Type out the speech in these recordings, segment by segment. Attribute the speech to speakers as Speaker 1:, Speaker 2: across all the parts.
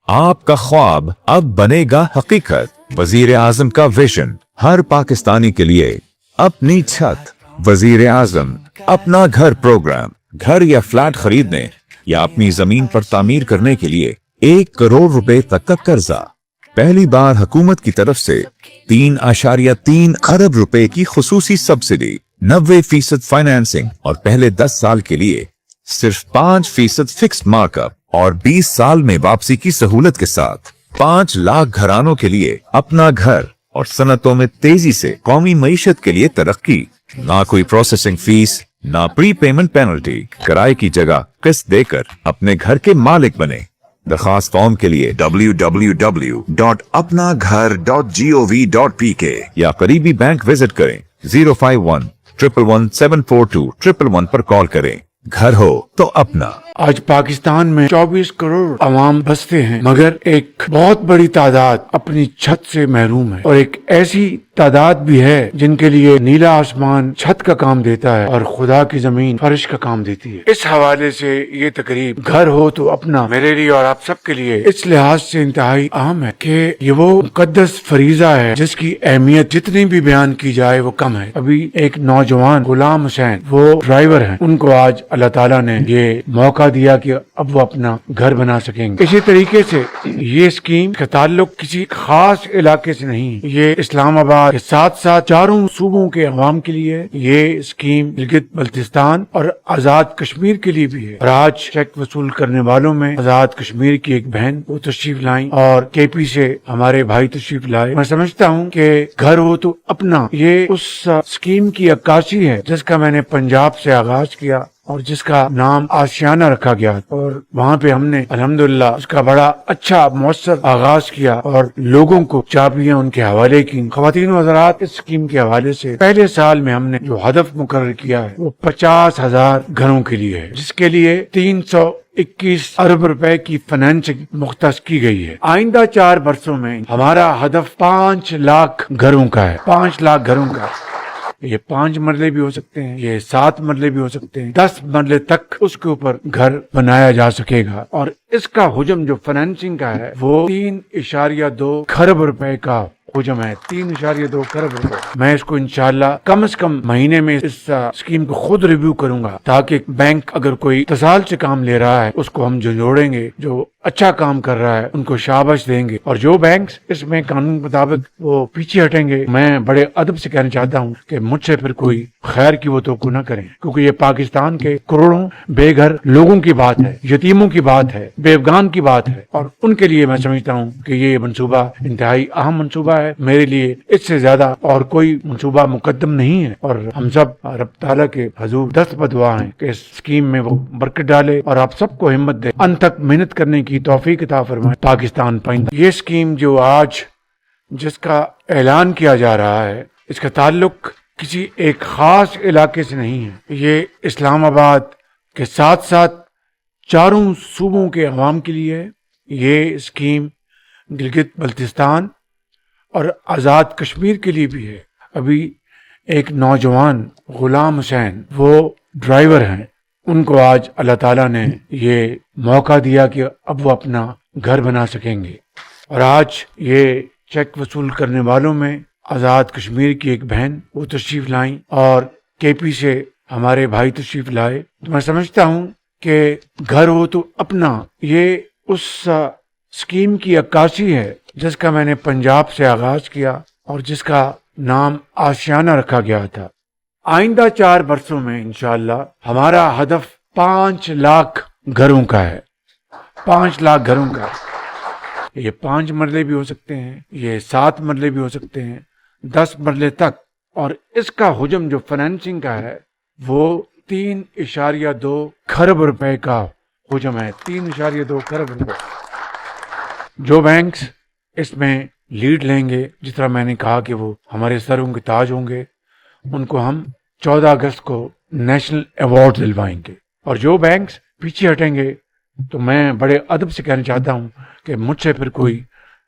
Speaker 1: आपका ख्वाब अब बनेगा हकीकत। वजीर आजम का विजन, हर पाकिस्तानी के लिए अपनी छत। वजीर आजम अपना घर प्रोग्राम। घर या फ्लैट खरीदने या अपनी जमीन पर तामीर करने के लिए 1 करोड़ रुपए तक का कर्जा। पहली बार हुकूमत की तरफ से 3.3 अरब रुपए की खुसूसी सब्सिडी, 90% फाइनेंसिंग और पहले 10 साल के लिए सिर्फ 5% फिक्स्ड मार्कअप और 20 साल में वापसी की सहूलत के साथ 5 लाख घरानों के लिए अपना घर और सनतों में तेजी से कौमी मईशत के लिए तरक्की। ना कोई प्रोसेसिंग फीस, ना प्री पेमेंट पेनल्टी। किराए की जगह किस्त देकर अपने घर के मालिक बने। दरखास्त फॉर्म के लिए www.apnaghar.gov.pk या करीबी बैंक विजिट करें। 051-111-742-111 पर कॉल करें। घर हो तो अपना।
Speaker 2: आज पाकिस्तान में 24 करोड़ अवाम बसते हैं, मगर एक बहुत बड़ी तादाद अपनी छत से महरूम है, और एक ऐसी तादाद भी है जिनके लिए नीला आसमान छत का काम देता है और खुदा की जमीन फर्श का काम देती है। इस हवाले से ये तकरीब घर हो तो अपना मेरे लिए और आप सब के लिए इस लिहाज से इंतहाई अहम है कि ये वो मुकद्दस फरीजा है जिसकी अहमियत जितनी भी बयान की जाए वो कम है। अभी एक नौजवान गुलाम हुसैन, वो ड्राइवर हैं, उनको आज अल्लाह ताला ने ये मौका दिया कि अब वो अपना घर बना सकेंगे। इसी तरीके से ये स्कीम का ताल्लुक किसी खास इलाके से नहीं, ये इस्लामाबाद के साथ साथ चारों सूबों के अवाम के लिए। ये स्कीम गिलगित बल्तिस्तान और आजाद कश्मीर के लिए भी है। और आज चेक वसूल करने वालों में आजाद कश्मीर की एक बहन वो तशरीफ लाई और केपी से हमारे भाई तशरीफ लाए। मैं समझता हूँ कि घर हो तो अपना ये उस स्कीम की अक्कासी है जिसका मैंने पंजाब से आगाज किया और जिसका नाम आशियाना रखा गया, और वहाँ पे हमने अल्हम्दुलिल्लाह उसका बड़ा अच्छा मौसर आगाज किया और लोगों को चाबियां उनके हवाले की। ख्वातीन व हज़रात, इस स्कीम के हवाले से पहले साल में हमने जो हदफ मुकर्रर किया है वो 50,000 घरों के लिए है, जिसके लिए 321 अरब रुपए की फाइनेंसिंग मुख्तस की गई है। आइंदा 4 वर्षों में हमारा हदफ 5 लाख घरों का है। 5 लाख घरों का। ये 5 मरले भी हो सकते हैं, ये 7 मरले भी हो सकते हैं, 10 मरले तक उसके ऊपर घर बनाया जा सकेगा। और इसका हुजम जो फाइनेंसिंग का है वो 3.2 खरब रुपए का हुजम है। 3.2 खरब रुपए। मैं इसको इंशाल्लाह कम से कम महीने में इस स्कीम को खुद रिव्यू करूंगा, ताकि बैंक अगर कोई तसाल से काम ले रहा है उसको हम जो जोड़ेंगे, जो अच्छा काम कर रहा है उनको शाबाश देंगे, और जो बैंक इसमें कानून मुताबिक वो पीछे हटेंगे, मैं बड़े अदब से कहना चाहता हूँ कि मुझसे फिर कोई खैर की वो तो ना करें, क्योंकि ये पाकिस्तान के करोड़ों बेघर लोगों की बात है, यतीमों की बात है, बेवगान की बात है, और उनके लिए मैं समझता हूँ कि ये मंसूबा इंतहाई अहम मंसूबा है। मेरे लिए इससे ज्यादा और कोई मंसूबा मुकद्दम नहीं है, और हम सब रब ताला के हजूर दस्त बदुआ हैं कि इस स्कीम में वो बरकत डाले और आप सबको हिम्मत दे, अंत तक मेहनत करने की तौफीक अता फरमाए। पाकिस्तान पाइंदा। ये स्कीम जो आज जिसका ऐलान किया जा रहा है, इसका ताल्लुक किसी एक खास इलाके से नहीं है। ये इस्लामाबाद के साथ साथ चारों सूबों के अवाम के लिए है। ये स्कीम गिलगित बल्तिस्तान और आजाद कश्मीर के लिए भी है। अभी एक नौजवान गुलाम हुसैन, वो ड्राइवर हैं, उनको आज अल्लाह ताला ने ये मौका दिया कि अब वो अपना घर बना सकेंगे। और आज ये चेक वसूल करने वालों में आजाद कश्मीर की एक बहन वो तशरीफ लाई और केपी से हमारे भाई तशरीफ लाए। तो मैं समझता हूँ कि घर हो तो अपना ये उस स्कीम की अक्कासी है जिसका मैंने पंजाब से आगाज किया और जिसका नाम आशियाना रखा गया था। आइंदा 4 वर्षों में इंशाअल्लाह हमारा हदफ 5 लाख घरों का है। 5 लाख घरों का। ये 5 मरले भी हो सकते हैं, ये 7 मरले भी हो सकते हैं, 10 मरले तक। और इसका हुजम जो फाइनेंसिंग का है वो 3.2 खरब रुपए का हुजम है। 3.2 खरब रुपए। जो बैंक्स इसमें लीड लेंगे, जिस तरह मैंने कहा कि वो हमारे सरों के ताज होंगे, उनको हम 14 अगस्त को नेशनल अवार्ड दिलवाएंगे। और जो बैंक्स पीछे हटेंगे तो मैं बड़े अदब से कहना चाहता हूँ कि मुझसे फिर कोई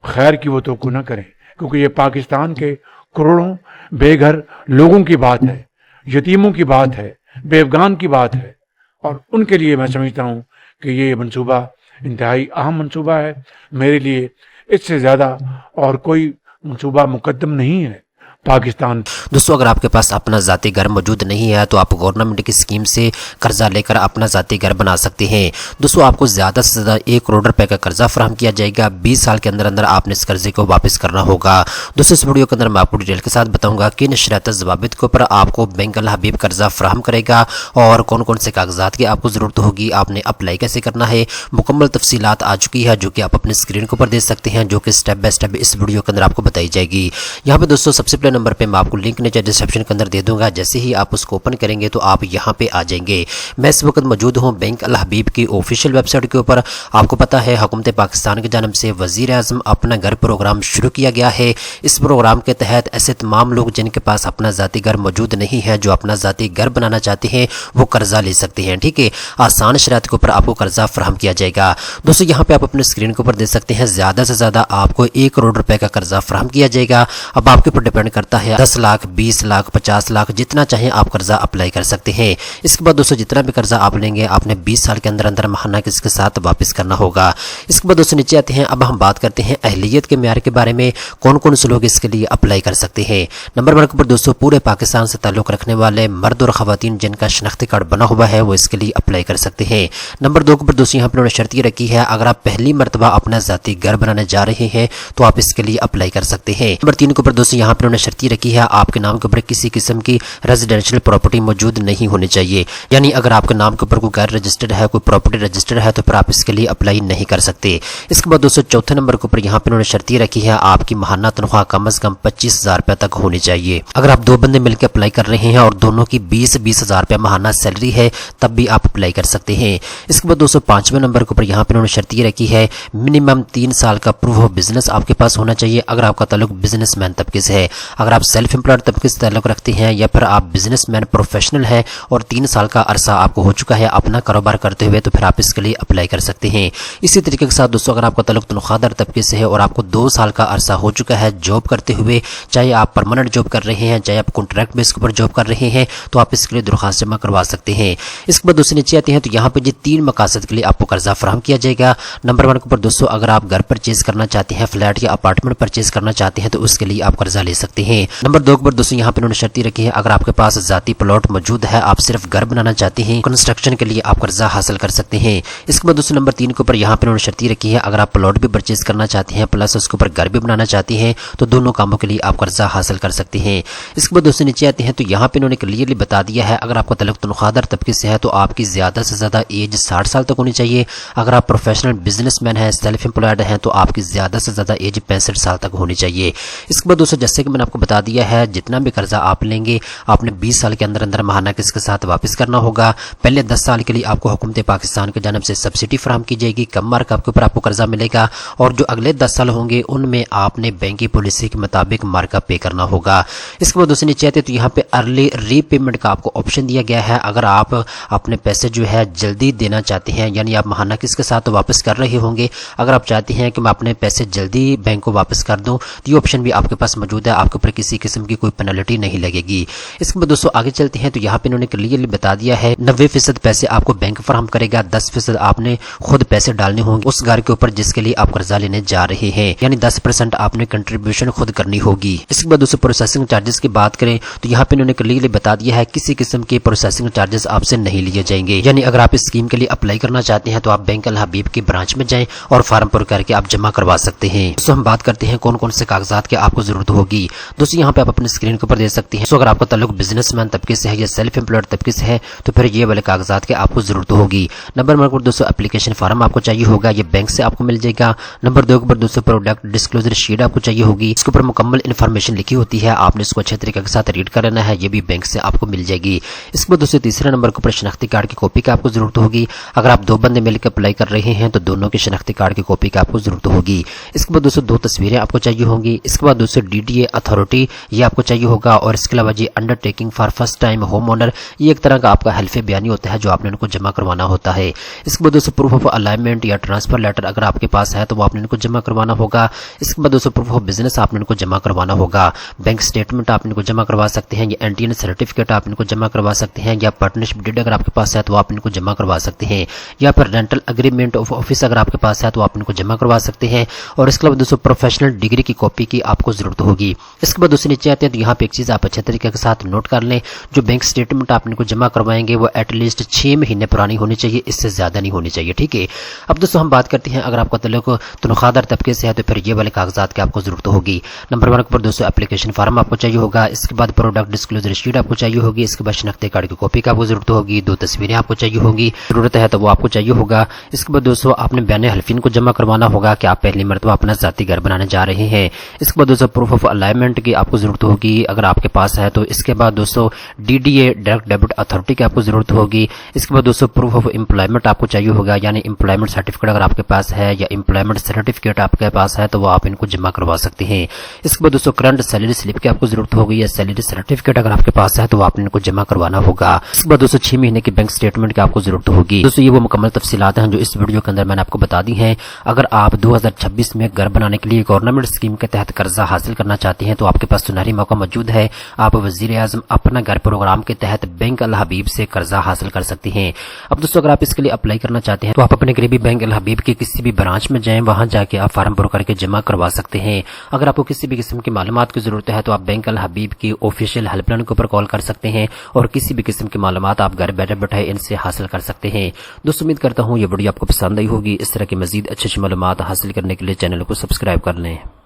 Speaker 2: खैर की वो तो ना करें, क्योंकि ये पाकिस्तान के करोड़ों बेघर लोगों की बात है, यतीमों की बात है, बेवगान की बात है, और उनके लिए मैं समझता हूँ कि ये मंसूबा इंतहाई अहम मंसूबा है। मेरे लिए इससे ज़्यादा और कोई मंसूबा मुकद्दम नहीं है। पाकिस्तान
Speaker 3: दोस्तों, अगर आपके पास अपना ज़ाती घर मौजूद नहीं है तो आप गवर्नमेंट की स्कीम से कर्जा लेकर अपना ज़ाती घर बना सकते हैं। दोस्तों, आपको ज़्यादा से ज़्यादा 1 करोड़ रुपए का कर्जा फराहम किया जाएगा। 20 साल के अंदर अंदर आपने इस कर्जे को वापस करना होगा। दोस्तों, इस वीडियो के अंदर मैं आपको डिटेल के साथ बताऊंगा किन शर्त ज़वाबित के ऊपर आपको बैंक अल हबीब कर्जा फराहम करेगा और कौन कौन से कागजात की आपको ज़रूरत होगी, आपने अप्लाई कैसे करना है। मुकम्मल तफसीलात आ चुकी है जो कि आप अपने स्क्रीन के ऊपर देख सकते हैं, जो कि स्टेप बाय स्टेप इस वीडियो के अंदर आपको बताई जाएगी। यहाँ पे दोस्तों सबसे पहले नंबर पे मैं आपको लिंक नीचे डिस्क्रिप्शन के अंदर दे दूंगा। जैसे ही आप उसको ओपन करेंगे तो आप यहाँ पे आ जाएंगे। मैं इस वक्त मौजूद हूँ बैंक अल हबीब की ऑफिशियल वेबसाइट के ऊपर। आपको पता है हुकूमत पाकिस्तान की जानिब से वज़ीर आज़म अपना घर प्रोग्राम शुरू किया गया है। इस प्रोग्राम के तहत ऐसे तमाम लोग जिनके पास अपना ज़ाती घर मौजूद नहीं है, जो अपना ज़ाती घर बनाना चाहते हैं, वो कर्जा ले सकते हैं। ठीक है, आसान शरात के ऊपर आपको कर्जा फराहम किया जाएगा। दोस्तों, यहाँ पे आप अपने स्क्रीन के ऊपर देख सकते हैं ज़्यादा से ज़्यादा आपको 1 करोड़ रुपए का कर्जा फराहम किया जाएगा। अब आपके ऊपर डिपेंड करता है 10 लाख, 20 लाख, 50 लाख, जितना चाहे आप कर्जा अप्लाई कर सकते हैं। इसके बाद दोस्तों जितना भी कर्जा आप लेंगे आपने 20 साल के अंदर अंदर महाना किसके साथ वापस करना होगा। इसके बाद दोस्तों नीचे आते हैं। अब हम बात करते हैं अहलियत के म्यार के बारे में, कौन कौन से लोग इसके लिए अप्लाई कर सकते हैं। नंबर 1 के ऊपर दोस्तों पूरे पाकिस्तान से ताल्लुक रखने वाले मर्द और खवातीन जिनका शनाख्ती कार्ड बना हुआ है वो इसके लिए अप्लाई कर सकते हैं। नंबर 2 के ऊपर दोस्तों यहाँ पर उन्होंने शर्त ये रखी है, अगर आप पहली मरतबा अपना ज़ाती घर बनाने जा रहे हैं तो आप इसके लिए अप्लाई कर सकते हैं। नंबर 3 के ऊपर दोस्तों यहाँ पर उन्होंने शर्त ये रखी है, आपके नाम के ऊपर किसी किस्म की रेजिडेंशियल प्रॉपर्टी मौजूद नहीं होनी चाहिए। यानी अगर आपके नाम के ऊपर कोई गैर रजिस्टर्ड है, कोई प्रॉपर्टी रजिस्टर्ड है तो फिर आप इसके लिए अप्लाई नहीं कर सकते। इसके बाद दोस्तों चौथे नंबर के ऊपर यहाँ पे उन्होंने शर्त रखी है, आपकी महाना तनख्वाह कम से कम 25,000 रुपए तक होनी चाहिए। अगर आप 2 बंदे मिलकर अप्लाई कर रहे हैं और दोनों की 20,000 रुपए महाना सैलरी है तब भी आप अप्लाई कर सकते हैं। इसके बाद दोस्तों 5वें नंबर के ऊपर यहाँ पे उन्होंने शर्त रखी है, मिनिमम 3 साल का प्रूफ ऑफ बिजनेस आपके पास होना चाहिए। अगर आपका ताल्लुक बिजनेसमैन तबके से है, अगर आप सेल्फ एम्प्लॉयड तबके से ताल्लुक रखते हैं या फिर आप बिजनेसमैन प्रोफेशनल है और 3 साल का अरसा आपको हो चुका है अपना कारोबार करते हुए तो फिर आप इसके लिए अप्लाई कर सकते हैं। इसी तरीके के साथ दोस्तों अगर आपका ताल्लुक तनख्वाहदार तबके से है और आपको 2 साल का अरसा हो चुका है जॉब करते हुए, चाहे आप परमानेंट जॉब कर रहे हैं चाहे आप कॉन्ट्रैक्ट बेस के ऊपर जॉब कर रहे हैं, तो आप इसके लिए दरख्वास्त जमा करवा सकते हैं। इसके बाद दोस्तों नीचे आते हैं तो यहाँ पे ये 3 मकासद के लिए आपको कर्जा फराहम किया जाएगा। नंबर 1 के ऊपर दोस्तों अगर आप घर परचेज करना चाहते हैं, फ्लैट या अपार्टमेंट परचेज करना चाहते हैं तो उसके लिए आप कर्जा ले सकते हैं। नंबर 2 के ऊपर दोस्तों यहाँ पे उन्होंने शर्त रखी है, अगर आपके पास जाती प्लॉट मौजूद है, आप सिर्फ घर बनाना चाहते हैं, कंस्ट्रक्शन के लिए आप कर्जा हासिल कर सकते हैं। इसके बाद दोस्तों नंबर 3 के ऊपर यहाँ पे उन्होंने शर्त रखी है, अगर आप प्लॉट भी परचेज करना चाहते हैं प्लस उसके ऊपर घर भी बनाना चाहते हैं तो दोनों कामों के लिए आप कर्जा हासिल कर सकते हैं। इसके बाद दोस्तों नीचे आते हैं तो यहाँ पे उन्होंने क्लियरली बता दिया है, अगर आपका ताल्लुक तनख्वाहदार तबके से है तो आपकी ज्यादा से ज्यादा एज 60 साल तक होनी चाहिए। अगर आप प्रोफेशनल बिजनेसमैन है, सेल्फ एम्प्लॉयड है तो आपकी ज्यादा से ज्यादा एज 65 साल तक होनी चाहिए। इसके बाद दोस्तों जैसे कि मैंने आपको बता दिया है, जितना भी कर्जा आप लेंगे आपने 20 साल के अंदर अंदर महाना किसके साथ वापस करना होगा। पहले 10 साल के लिए आपको हुकूमत पाकिस्तान की जानिब से सब्सिडी फराहम की जाएगी, कम मार्क आपके ऊपर आपको कर्जा मिलेगा और जो अगले 10 साल होंगे उनमें आपने बैंक की पॉलिसी के मुताबिक मार्कअप पे करना होगा। इसके बाद दोस्तों नीचे आते तो यहाँ पे अर्ली रीपेमेंट का आपको ऑप्शन दिया गया है। अगर आप अपने पैसे जो है जल्दी देना चाहते हैं, यानी आप महाना किसके साथ वापस कर रहे होंगे, अगर आप चाहते हैं कि मैं अपने पैसे जल्दी बैंक को वापस कर दूं तो ये ऑप्शन भी आपके पास मौजूद है, आपके ऊपर किसी किस्म की कोई पेनल्टी नहीं लगेगी। इसके बाद दोस्तों आगे चलते हैं तो यहाँ पे इन्होंने क्लियरली बता दिया है 90% पैसे आपको बैंक फराहम करेगा, 10% आपने खुद पैसे डालने होंगे उस घर के ऊपर जिसके लिए आप कर्जा लेने जा रहे हैं, यानी 10% आपने कंट्रीब्यूशन खुद करनी होगी। इसके बाद दोस्तों प्रोसेसिंग चार्जेस की बात करें तो यहाँ पे इन्होंने क्लियरली बता दिया है किसी किस्म के प्रोसेसिंग चार्जेस आपसे नहीं लिए जाएंगे। यानी अगर आप इस स्कीम के लिए अप्लाई करना चाहते हैं तो आप बैंक अल हबीब की ब्रांच में जाएं और फॉर्म पर करके आप जमा करवा सकते हैं। दोस्तों हम बात करते हैं कौन कौन से कागजात की आपको जरूरत होगी। दोस्तों यहाँ पे आप अपने स्क्रीन के ऊपर देख सकते हैं। तो अगर आपका ताल्लुक बिजनेसमैन तबके से है या सेल्फ एम्प्लॉयड तबके से है तो फिर ये वाले कागजात के आपको जरूरत होगी। नंबर 1 पर दोस्तों एप्लीकेशन फॉर्म आपको चाहिए होगा, ये बैंक से आपको मिल जाएगा। नंबर 2 पर दोस्तों प्रोडक्ट डिस्क्लोजर शीट आपको चाहिए होगी, इसके ऊपर मुकम्मल इन्फॉर्मेशन लिखी होती है, आपने इसको अच्छे तरीके के साथ रीड कर लेना है, ये भी बैंक से आपको मिल जाएगी। इसके बाद दोस्तों तीसरे नंबर के ऊपर शनाख्ती कार्ड की कॉपी की आपको जरूरत होगी। अगर आप 2 बंदे मिलकर अप्लाई कर रहे हैं तो दोनों के शनाख्ती कार्ड की कॉपी की आपको जरूरत होगी। इसके बाद दोस्तों 2 तस्वीरें आपको चाहिए होंगी। इसके बाद दोस्तों DDA अथॉरिटी सिक्योरिटी ये आपको चाहिए होगा। और इसके अलावा जी undertaking for first time home owner, ये एक तरह का आपका हल्फे बयानी होता है जो आपने इनको जमा करवाना होता है। इसके बाद दोस्तों प्रूफ ऑफ अलाइनमेंट या ट्रांसफर लेटर अगर आपके पास है तो वो आपने इनको जमा करवाना होगा। इसके बाद दोस्तों प्रूफ ऑफ बिजनेस आपने इनको जमा करवाना होगा। बैंक स्टेटमेंट आप इनको जमा करवा सकते हैं, या एनटीएन सर्टिफिकेट आप इनको जमा करवा सकते हैं, या पार्टनरशिप डीड अगर आपके पास है तो आप इनको जमा करवा सकते हैं, या फिर रेंटल एग्रीमेंट ऑफ ऑफिस अगर आपके पास है तो आप इनको जमा करवा सकते हैं। और इसके बाद दोस्तों प्रोफेशनल डिग्री की कॉपी की आपको जरूरत होगी। इसके बाद दोस्तों नीचे आते हैं तो यहाँ पे एक चीज आप अच्छे तरीके के साथ नोट कर लें, जो बैंक स्टेटमेंट आप इनको जमा करवाएंगे वो एटलीस्ट 6 महीने पुरानी होनी चाहिए, इससे ज्यादा नहीं होनी चाहिए, ठीक है। अब दोस्तों हम बात करते हैं अगर आपका ताल्लुक तनख्वाहदार तबके से है तो फिर ये वाले कागजात की आपको जरूरत होगी। नंबर 1 पर दोस्तों एप्लीकेशन फॉर्म आपको चाहिए होगा। इसके बाद प्रोडक्ट डिस्क्लोजर शीट आपको चाहिए होगी। इसके बाद शनाख्ती कार्ड की कॉपी की आपको जरूरत होगी। 2 तस्वीरें आपको चाहिए होंगी, जरूरत है तो वो आपको चाहिए होगा। इसके बाद दोस्तों आपने बयान हल्फीन को जमा करवाना होगा कि आप पहली मरतबा अपना जाती घर बनाने जा रहे हैं। इसके बाद दोस्तों प्रूफ ऑफ अलाइनमेंट की आपको जरूरत होगी अगर आपके पास है तो। इसके बाद दोस्तों डीडीए डायरेक्ट डेबिट अथॉरिटी की आपको जरूरत होगी। इसके बाद दोस्तों प्रूफ ऑफ एम्प्लॉयमेंट आपको चाहिए होगा, यानी एम्प्लॉयमेंट सर्टिफिकेट अगर आपके पास है या एम्प्लॉयमेंट सर्टिफिकेट आपके पास है तो वो आप इनको जमा करवा सकते हैं। इसके बाद दोस्तों करंट सैलरी स्लिप की आपको जरूरत होगी, या सैलरी सर्टिफिकेट अगर आपके पास है तो आपने इनको जमा करवाना होगा। इसके बाद दोस्तों 6 महीने की बैंक स्टेटमेंट की आपको जरूरत होगी। दोस्तों ये वो मुकम्मल तफसीलात हैं जो इस वीडियो के अंदर मैंने आपको बता दी हैं। अगर आप 2026 में घर बनाने के लिए गवर्नमेंट स्कीम के तहत कर्जा हासिल करना चाहते हैं तो आपके पास सुनहरी मौका मौजूद है। आप वजीर आजम अपना घर प्रोग्राम के तहत बैंक अल हबीब से कर्जा हासिल कर सकते हैं। अब दोस्तों अगर आप इसके लिए अप्लाई करना चाहते हैं तो आप अपने करीबी बैंक अल हबीब के किसी भी ब्रांच में जाएं, वहां जाके आप फार्म भर करके जमा करवा सकते हैं। अगर आपको किसी भी किस्म की मालूमात की जरूरत है तो आप बैंक अल हबीब की ऑफिशियल हेल्पलाइन के ऊपर कॉल कर सकते हैं और किसी भी किस्म की मालूमात आप घर बैठे बैठे इनसे हासिल कर सकते हैं। दोस्तों उम्मीद करता हूँ ये वीडियो आपको पसंद आई होगी। इस तरह की मजीद अच्छी मालूमात हासिल करने के लिए चैनल को सब्सक्राइब कर लें।